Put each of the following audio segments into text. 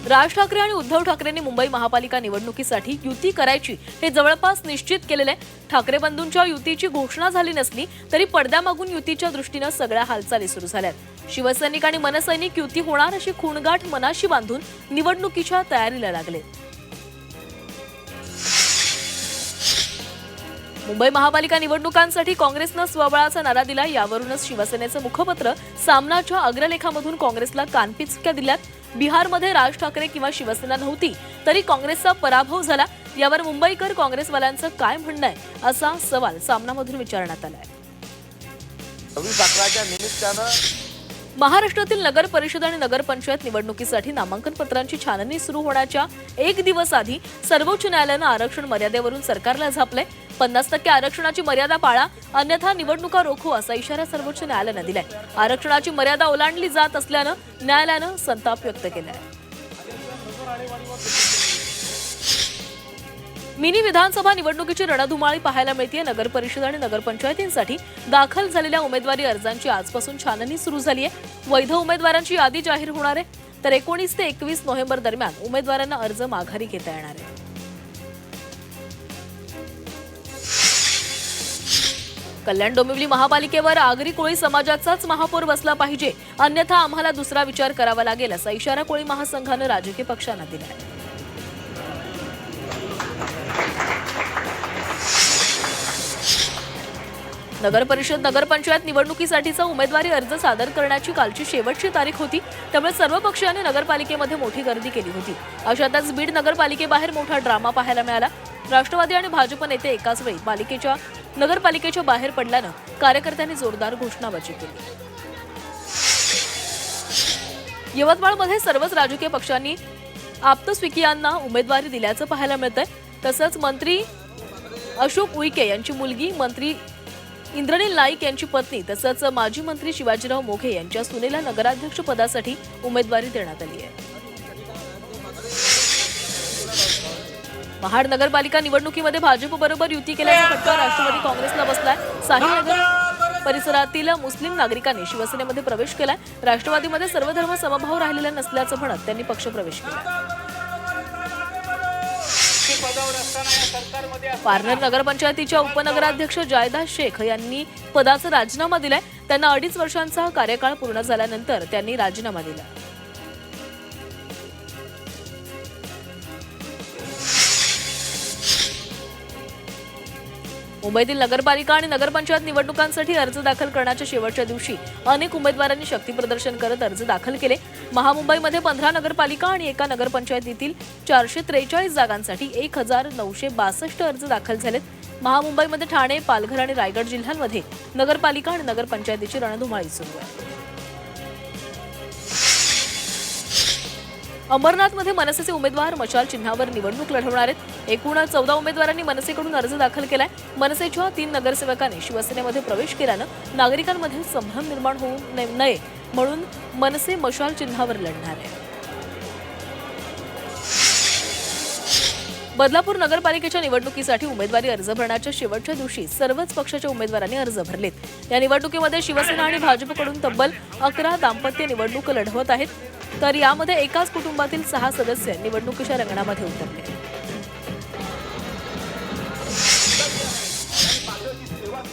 राज ठाकरे आणि उद्धव ठाकरेंनी मुंबई महापालिका निवडणुकीसाठी युती करायची हे जवळपास निश्चित केलेले आहे। ठाकरे बंधूंच्या युतीची घोषणा झाली नसली तरी पडद्यामागून युतीच्या दृष्टीने सगळ्या हालचाली सुरू झाल्यात। शिवसैनिक आणि मनसैनिक युती होणार अशी खूणगाठ मनाशी बांधून निवडणुकीच्या तयारीला लागले। मुंबई महापालिका निवडणुकांसाठी काँग्रेसने स्वबळाचा नारा दिला। यावरूनच शिवसेनेचे मुखपत्र सामनाच्या अग्रलेखामधून काँग्रेसला कानपिचक्या दिल्यात। बिहारमध्ये राज ठाकरे किंवा शिवसेना नव्हती तरी काँग्रेसचा पराभव झाला। यावर मुंबईकर काँग्रेसवाल्यांचं काय म्हणणं आहे असा सवाल सामनामधून विचारण्यात आलाय। महाराष्ट्रातील नगर परिषद आणि नगरपंचायत निवडणुकीसाठी नामांकन पत्रांची छाननी सुरू होण्याच्या एक दिवस आधी सर्वोच्च न्यायालयाने आरक्षण मर्यादेवरून सरकारला झापलंय। 50% आरक्षणाची मर्यादा पाळा अन्यथा निवडणुका रोखू असा इशारा सर्वोच्च न्यायालयाने दिलाय। आरक्षणाची मर्यादा ओलांडली जात असल्यानं न्यायालयानं संताप व्यक्त केलाय। मिनी विधानसभा निवडणुकीची रणधुमाळी पाहायला मिळते। नगर परिषद आणि नगरपंचायतींसाठी दाखल झालेल्या उमेदवारी अर्जांची आजपासून छाननी सुरू झाली आहे। वैध उमेदवारांची यादी जाहीर होणार आहे तर 19 ते 21 नोव्हेंबर दरम्यान उमेदवारांना अर्ज माघारी घेता येणार आहे। कल्याण डोंबिवली महापालिकेवर आगरी कोळी समाजाचाच महापौर बसला पाहिजे अन्यथा आम्हाला दुसरा विचार करावा लागेल असा इशारा कोळी महासंघाने राजकीय पक्षांना दिला आहे। नगर परिषद नगरपंचायत निवडणुकीसाठीचा उमेदवारी अर्ज सादर करण्याची कालची शेवटची तारीख होती। त्यामुळे सर्व पक्षांनी नगरपालिकेमध्ये मोठी गर्दी केली होती। अशातच बीड नगरपालिकेबाहेर मोठा ड्रामा पाहायला मिळाला। राष्ट्रवादी आणि भाजप नेते एकाच वेळी नगरपालिकेच्या बाहेर पडल्यानं कार्यकर्त्यांनी जोरदार घोषणाबाजी केली। यवतमाळमध्ये सर्वच राजकीय पक्षांनी आप्तस्विकीयांना उमेदवारी दिल्याचं पाहायला मिळतंय। तसंच मंत्री अशोक उईके यांची मुलगी मंत्री इंद्रनील नाईक यांची पत्नी तसंच माजी मंत्री शिवाजीराव मोघे यांच्या सुनेला नगराध्यक्ष पदासाठी उमेदवारी देण्यात आली आहे। महाड नगरपालिका निवडणुकीमध्ये भाजपबरोबर युती केल्याचा फटका राष्ट्रवादी काँग्रेसला बसलाय। साहिनगर परिसरातील मुस्लिम नागरिकांनी शिवसेनेमध्ये प्रवेश केलाय। राष्ट्रवादीमध्ये सर्व धर्म समभाव राहिलेला नसल्याचं म्हणत त्यांनी पक्षप्रवेश केला। पारनेर नगरपंचायतीच्या उपनगराध्यक्ष जायदा शेख यांनी पदाचा राजीनामा दिलाय। त्यांना 2.5 वर्षांचा कार्यकाळ पूर्ण झाल्यानंतर त्यांनी राजीनामा दिला। मुंबईतील नगरपालिका आणि नगरपंचायत निवडणुकांसाठी अर्ज दाखल करण्याच्या शेवटच्या दिवशी अनेक उमेदवारांनी शक्तीप्रदर्शन करत अर्ज दाखल केले। महामुंबईमध्ये 15 नगरपालिका आणि एका नगरपंचायतीतील 443 जागांसाठी 1962 अर्ज दाखल झालेत। महामुंबईमध्ये ठाणे, पालघर आणि रायगड जिल्ह्यांमध्ये नगरपालिका आणि नगरपंचायतीची रणधुमाळी सुरू आहे। अमरनाथमध्ये मनसेचे उमेदवार मशाल चिन्हावर निवडणूक लढवणार आहेत। एकूण 14 उमेदवारांनी मनसेकडून अर्ज दाखल केलाय। मनसेच्या 3 नगरसेवकांनी शिवसेनेमध्ये प्रवेश केल्यानं नागरिकांमध्ये संभ्रम निर्माण होऊ नये म्हणून मनसे मशाल चिन्हावर लढणार आहे। बदलापूर नगरपालिकेच्या निवडणुकीसाठी उमेदवारी अर्ज भरण्याच्या शेवटच्या दिवशी सर्वच पक्षाच्या उमेदवारांनी अर्ज भरलेत। या निवडणुकीमध्ये शिवसेना आणि भाजपकडून तब्बल 11 दाम्पत्य निवडणूक लढवत आहेत तर यामध्ये एकाच कुटुंबातील 6 सदस्य निवडणुकीच्या रिंगणामध्ये उतरले।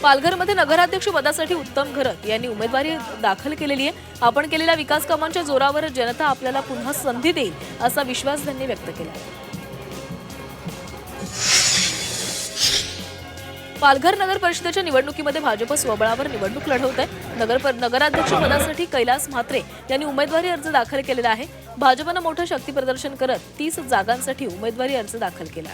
पालघरमध्ये नगराध्यक्ष पदासाठी उत्तम घरत यांनी उमेदवारी दाखल केलेली आहे। आपण केलेल्या विकास कामांच्या जोरावर जनता आपल्याला पुन्हा संधी देईल असा विश्वास त्यांनी व्यक्त केला। पालघर नगर परिषदेच्या निवडणुकीमध्ये भाजप स्वबळावर निवडणूक लढवत आहे। नगराध्यक्ष पदासाठी कैलास म्हात्रे यांनी उमेदवारी अर्ज दाखल केलेला आहे। भाजपनं मोठं शक्ती प्रदर्शन करत 30 जागांसाठी उमेदवारी अर्ज दाखल केला।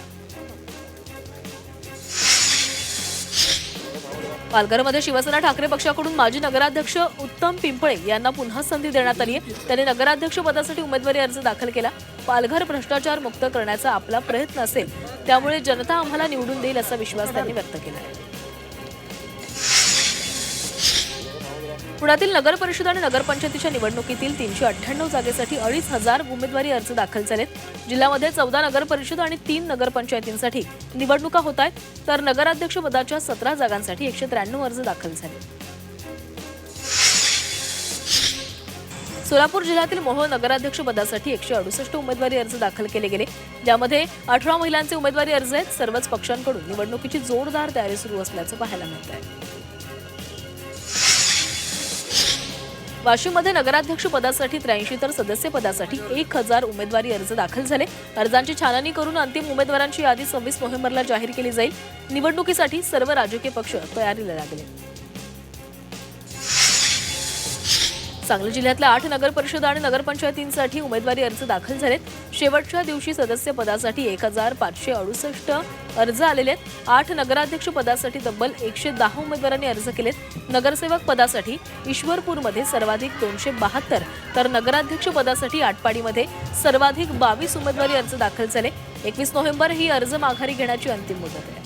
पालघरमध्ये शिवसेना ठाकरे पक्षाकडून माजी नगराध्यक्ष उत्तम पिंपळे यांना पुन्हा संधी देण्यात आली आहे। त्यांनी नगराध्यक्ष पदासाठी उमेदवारी अर्ज दाखल केला। पालघर भ्रष्टाचार मुक्त करण्याचा आपला प्रयत्न असेल त्यामुळे जनता आम्हाला निवडून देईल असा विश्वास त्यांनी व्यक्त केला आहे। पुण्यातील नगर परिषद आणि नगरपंचायतीच्या निवडणुकीतील 398 जागेसाठी 2,500 उमेदवारी अर्ज दाखल झालेत। जिल्ह्यामध्ये 14 नगर परिषद आणि 3 नगरपंचायतींसाठी निवडणुका होत आहेत तर नगराध्यक्ष पदाच्या 17 जागांसाठी 193 अर्ज दाखल झाले। सोलापूर जिल्ह्यातील मोहोळ नगराध्यक्ष पदासाठी 168 उमेदवारी अर्ज दाखल केले गेले, ज्यामध्ये 18 महिलांचे उमेदवारी अर्ज आहेत. सर्वच पक्षांकडून निवडणुकीची जोरदार तयारी सुरू असल्याचं पाहायला मिळत आहे. वाशिममध्ये नगराध्यक्ष पदासाठी 83 तर सदस्य पदासाठी 1000 उमेदवारी अर्ज दाखल झाले. अर्जांची छाननी करून अंतिम उमेदवारांची यादी 26 नोव्हेंबरला जाहीर केली जाईल. निवडणुकीसाठी सर्व राजकीय पक्ष तयारीला लागले. सांगली जिल्ह्यातल्या 8 नगर परिषद आणि नगरपंचायतींसाठी उमेदवारी अर्ज दाखल झालेत. शेवटच्या दिवशी सदस्य पदासाठी 1568 अर्ज आलेले आहेत. 8 नगराध्यक्ष पदासाठी तब्बल 110 उमेदवारांनी अर्ज केलेत. नगरसेवक पदासाठी ईश्वरपूरमध्ये सर्वाधिक 272 तर नगराध्यक्ष पदासाठी आटपाडीमध्ये सर्वाधिक 22 उमेदवारी अर्ज दाखल झाले. 21 नोव्हेंबर ही अर्ज माघारी घेण्याची अंतिम मुदत आहे.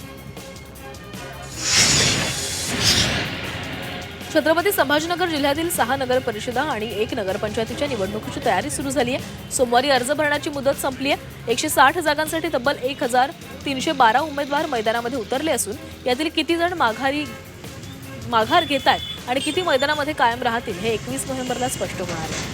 छत्रपती संभाजीनगर जिल्ह्यातील 6 नगर परिषदा आणि 1 नगरपंचायतीच्या निवडणुकीची तयारी सुरू झाली आहे. सोमवारी अर्ज भरण्याची मुदत संपली आहे. 160 जागांसाठी तब्बल 1312 उमेदवार मैदानामध्ये उतरले असून यातील किती जण माघार घेत आहेत आणि किती मैदानामध्ये कायम राहतील हे 21 नोव्हेंबरला स्पष्ट होणार आहे.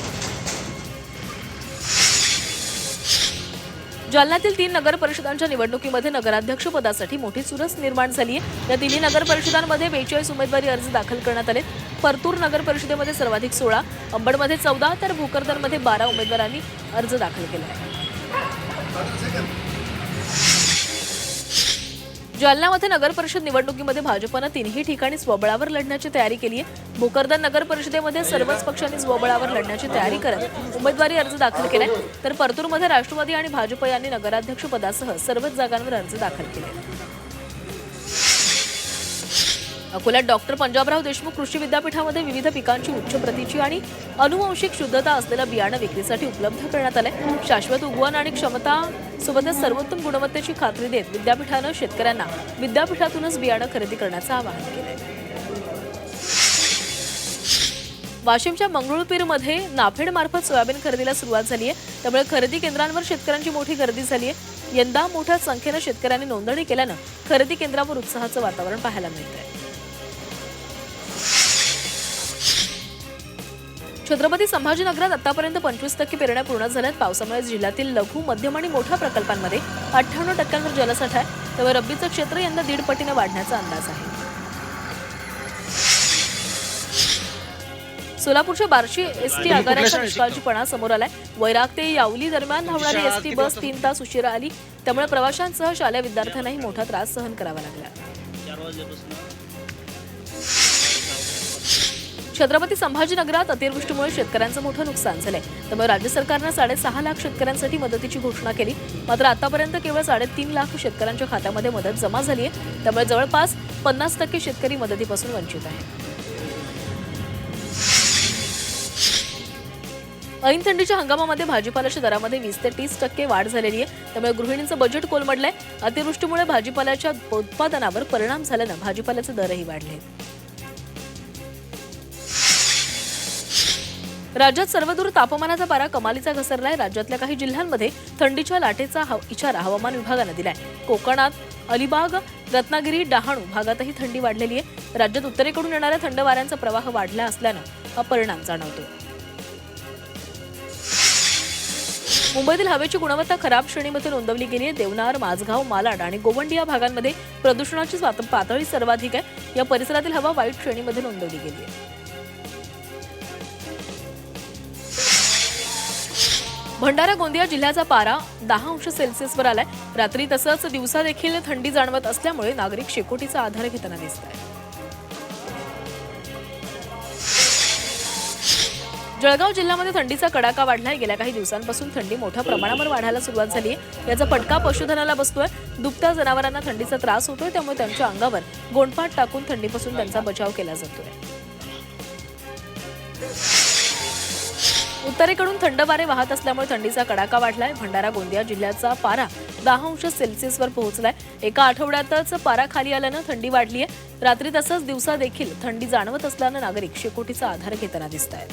जालन्यातील 3 नगर परिषदांच्या निवडणुकीमध्ये नगराध्यक्ष पदासाठी मोठी चुरस निर्माण झाली आहे. या तिन्ही नगर परिषदांमध्ये 42 उमेदवारी अर्ज दाखल करण्यात आले. परतूर नगर परिषदेमध्ये सर्वाधिक 16, अंबडमध्ये 14 तर भोकरदनमध्ये 12 उमेदवारांनी अर्ज दाखल केला आहे. जालन्यामध्ये नगर परिषद निवडणुकीमध्ये भाजपनं 3ही ठिकाणी स्वबळावर लढण्याची तयारी केली आहे. भोकरदन नगर परिषदेमध्ये सर्वच पक्षांनी स्वबळावर लढण्याची तयारी करत उमेदवारी अर्ज दाखल केलाय. तर परतूरमध्ये राष्ट्रवादी आणि भाजप यांनी नगराध्यक्ष पदासह सर्वच जागांवर अर्ज दाखल केले. अकोल्यात डॉक्टर पंजाबराव देशमुख कृषी विद्यापीठामध्ये विविध पिकांची उच्च प्रतीची आणि अनुवांशिक शुद्धता असलेलं बियाणं विक्रीसाठी उपलब्ध करण्यात आलंय. शाश्वत उगवण आणि क्षमता सोबतच सर्वोत्तम गुणवत्तेची खात्री देत विद्यापीठानं शेतकऱ्यांना विद्यापीठातूनच बियाणं खरेदी करण्याचं आवाहन केलंय. वाशिमच्या मंगरुळपीरमध्ये नाफेड मार्फत सोयाबीन खरेदीला सुरुवात झाली आहे. त्यामुळे खरेदी केंद्रांवर शेतकऱ्यांची मोठी गर्दी झाली आहे. यंदा मोठ्या संख्येनं शेतकऱ्यांनी नोंदणी केल्यानं खरेदी केंद्रावर उत्साहाचं वातावरण पाहायला मिळतंय. छत्रपती संभाजीनगरात आतापर्यंत 25% पेरण्या पूर्ण झाल्यात. पावसामुळे जिल्ह्यातील लघु, मध्यम आणि मोठ्या प्रकल्पांमध्ये 58% जलसाठा आहे. त्यामुळे रब्बीचं क्षेत्र यंदा 1.5 पटीने वाढण्याचा अंदाज आहे. सोलापूरच्या बार्शी एसटी आगाराचा निष्काळजीपणा समोर आलाय. वैराग ते यावली दरम्यान धावणारी एसटी बस 3 तास उशिरा आली. त्यामुळे प्रवाशांसह शालेय विद्यार्थ्यांनाही मोठा त्रास सहन करावा लागला. छत्रपती संभाजीनगरात अतिवृष्टीमुळे शेतकऱ्यांचं मोठं नुकसान झालंय. त्यामुळे राज्य सरकारनं 6.5 लाख शेतकऱ्यांसाठी मदतीची घोषणा केली. मात्र आतापर्यंत केवळ 3.5 लाख शेतकऱ्यांच्या खात्यामध्ये मदत जमा झाली आहे. त्यामुळे जवळपास 50% शेतकरी मदतीपासून वंचित आहेत. ऐन थंडीच्या हंगामामध्ये भाजीपाल्याच्या दरामध्ये 20 ते 30% वाढ झालेली आहे. त्यामुळे गृहिणींचं बजेट कोलमडलंय. अतिवृष्टीमुळे भाजीपाल्याच्या उत्पादनावर परिणाम झाल्यानं भाजीपाल्याचे दरही वाढले. राज्यात सर्वदूर तापमानाचा पारा कमालीचा घसरलाय. राज्यातल्या काही जिल्ह्यांमध्ये थंडीच्या लाटेचा इशारा हवामान विभागानं दिलाय. कोकणात अलिबाग, रत्नागिरी, डहाणू भागातही थंडी वाढलेली आहे. राज्यात उत्तरेकडून येणाऱ्या थंड वाऱ्यांचा प्रवाह वाढला असल्यानं हा परिणाम जाणवतो. मुंबईतील हवेची गुणवत्ता खराब श्रेणीमध्ये नोंदवली गेली आहे. देवनार, माझगाव, मालाड आणि गोवंडी या भागांमध्ये प्रदूषणाची पातळी सर्वाधिक आहे. या परिसरातील हवा वाईट श्रेणीमध्ये नोंदवली गेली आहे. भंडारा गोंदिया जिल्ह्याचा पारा 10°C आलाय. रात्री तसंच दिवसा देखील थंडी जाणवत असल्यामुळे नागरिक शेकोटीचा आधार घेताना दिसत आहेत. जळगाव जिल्ह्यामध्ये थंडीचा कडाका वाढलाय. गेल्या काही दिवसांपासून थंडी मोठ्या प्रमाणावर वाढायला सुरुवात झाली आहे. याचा फटका पशुधनाला बसतोय. दुभत्या जनावरांना थंडीचा त्रास होतोय. त्यामुळे त्यांच्या अंगावर गोंडपाट टाकून थंडीपासून त्यांचा बचाव केला जातोय. उत्तरेकडून थंड वारे वाहत असल्यामुळे थंडीचा कडाका वाढलाय. भंडारा गोंदिया जिल्ह्याचा पारा 10°C पोहोचलाय. एका आठवड्यातच पारा खाली आल्यानं थंडी वाढली आहे. रात्री तसंच दिवसा देखील थंडी जाणवत असल्यानं नागरिक शेकोटीचा आधार घेताना दिसत आहेत.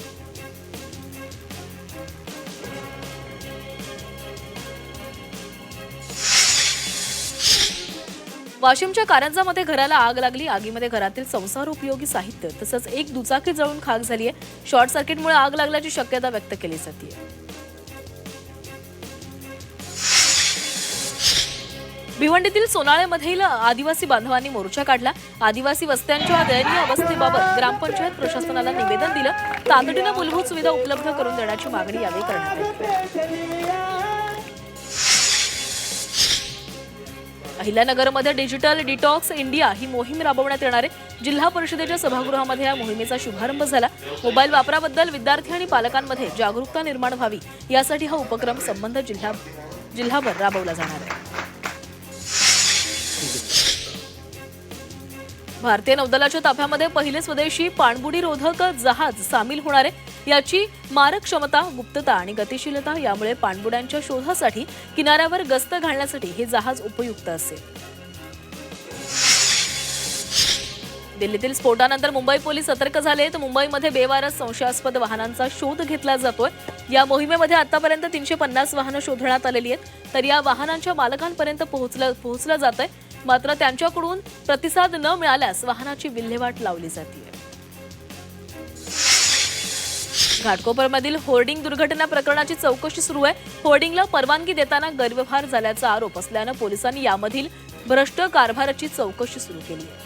वाशिमच्या कारंजामध्ये घराला आग लागली. आगीमध्ये घरातील संसारोपयोगी साहित्य तसंच एक दुचाकी जळून खाक झाली आहे. शॉर्ट सर्किटमुळे आग लागल्याची शक्यता व्यक्त केली जाते. भिवंडीतील सोनाळेमधील आदिवासी बांधवांनी मोर्चा काढला. आदिवासी वस्त्यांच्या दयनीय अवस्थेबाबत ग्रामपंचायत प्रशासनाला निवेदन दिलं. तातडीनं मूलभूत सुविधा उपलब्ध करून देण्याची मागणी यावेळी करण्यात आली. अहिल्यानगरमध्ये डिजिटल डिटॉक्स इंडिया ही मोहीम राबवण्यात येणार आहे. जिल्हा परिषदेच्या सभागृहामध्ये या मोहिमेचा शुभारंभ झाला. मोबाईल वापराबद्दल विद्यार्थी आणि पालकांमध्ये जागरूकता निर्माण व्हावी यासाठी हा उपक्रम संबंध जिल्हाभर राबवला जाणार आहे. भारतीय नौदलाच्या ताफ्यामध्ये पहिले स्वदेशी पाणबुडीरोधक जहाज सामील होणार आहे. याची मारक क्षमता, गुप्तता आणि गतिशीलता यामुळे पाणबुड्यांच्या शोधासाठी किनाऱ्यावर गस्त घालण्यासाठी हे जहाज उपयुक्त असेल. दिल्लीतील स्फोटानंतर मुंबई पोलीस सतर्क झाले. तर मुंबईमध्ये बेवारस संशयास्पद वाहनांचा शोध घेतला जातोय. या मोहिमेमध्ये आतापर्यंत 350 वाहनं शोधण्यात आलेली आहेत. तर या वाहनांच्या मालकांपर्यंत पोहोचलं जात आहे. मात्र त्यांच्याकडून प्रतिसाद न मिळाल्यास वाहनाची विल्हेवाट लावली जाते. घाटकोपरमधील होर्डिंग दुर्घटना प्रकरणाची चौकशी सुरू आहे. होर्डिंगला परवानगी देताना गैरव्यवहार झाल्याचा आरोप असल्यानं पोलिसांनी यामधील भ्रष्ट कारभाराची चौकशी सुरू केली आहे.